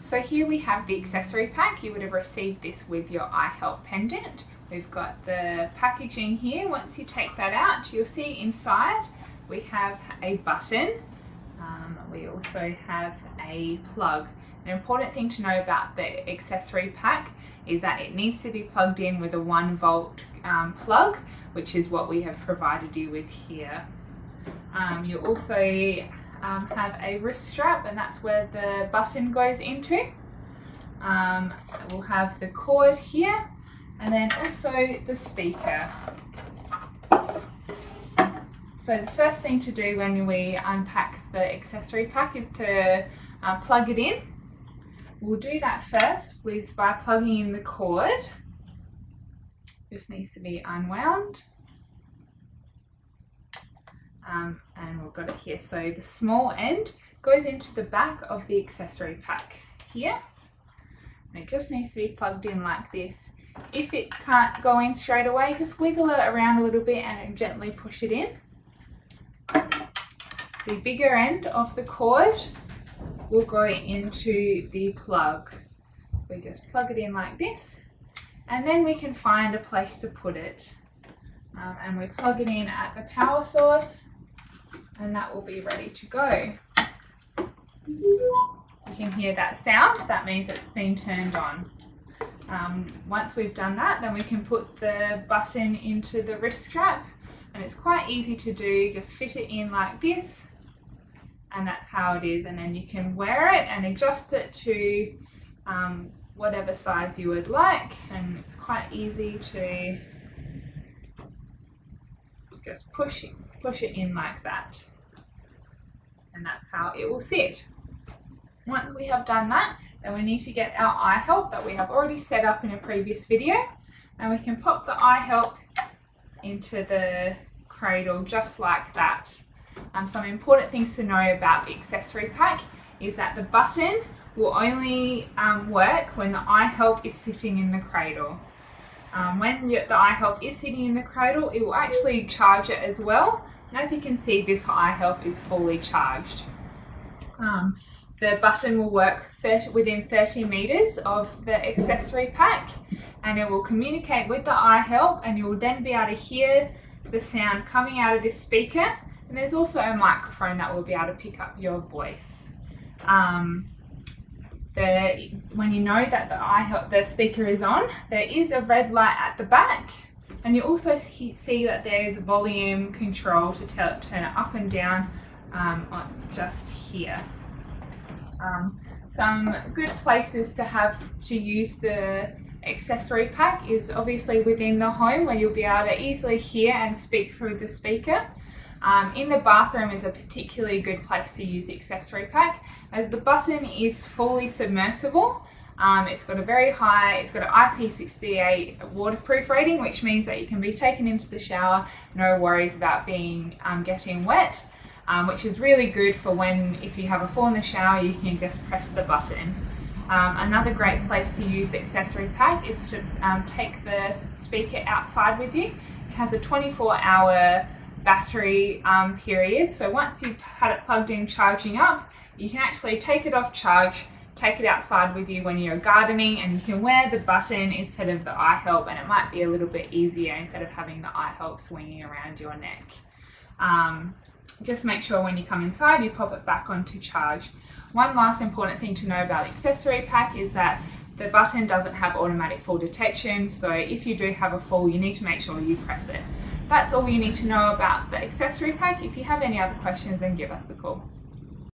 So here we have the accessory pack. You would have received this with your iHelp pendant. We've got the packaging here. Once you take that out, you'll see inside we have a button. We also have a plug. An important thing to know about the accessory pack is that it needs to be plugged in with a 1-volt plug, which is what we have provided you with here. You also have a wrist strap, and that's where the button goes into. We'll have the cord here, and then also the speaker. So the first thing to do when we unpack the accessory pack is to plug it in. We'll do that first by plugging in the cord. This needs to be unwound. And we've got it here. So the small end goes into the back of the accessory pack here. And it just needs to be plugged in like this. If it can't go in straight away, just wiggle it around a little bit and gently push it in. The bigger end of the cord will go into the plug. We just plug it in like this, and then we can find a place to put it. And we plug it in at the power source, and that will be ready to go. You can hear that sound, that means it's been turned on. Once we've done that, then we can put the button into the wrist strap, and it's quite easy to do. Just fit it in like this, and that's how it is. And then you can wear it and adjust it to whatever size you would like, and it's quite easy to just push it in like that, and that's how it will sit. Once we have done that, then we need to get our iHelp that we have already set up in a previous video, and we can pop the iHelp into the cradle just like that. Some important things to know about the accessory pack is that the button will only work when the iHelp is sitting in the cradle. When the iHelp is sitting in the cradle, it will actually charge it as well. And as you can see, this iHelp is fully charged. The button will work within 30 meters of the accessory pack, and it will communicate with the iHelp, and you will then be able to hear the sound coming out of this speaker. And there's also a microphone that will be able to pick up your voice. When you know that the speaker is on, there is a red light at the back, and you also see that there is a volume control to turn it up and down just here. Some good places to use the accessory pack is obviously within the home, where you'll be able to easily hear and speak through the speaker. In the bathroom is a particularly good place to use the accessory pack, as the button is fully submersible. It's got an IP68 waterproof rating, which means that you can be taken into the shower, no worries about getting wet, which is really good for if you have a fall in the shower, you can just press the button. Another great place to use the accessory pack is to take the speaker outside with you. It has a 24-hour battery period, so once you've had it plugged in charging up, you can actually take it off charge, take it outside with you when you're gardening, and you can wear the button instead of the iHelp, and it might be a little bit easier instead of having the iHelp swinging around your neck. Just make sure when you come inside you pop it back onto charge. One last important thing to know about the accessory pack is that the button doesn't have automatic fall detection, so if you do have a fall, you need to make sure you press it. That's all you need to know about the accessory pack. If you have any other questions, then give us a call.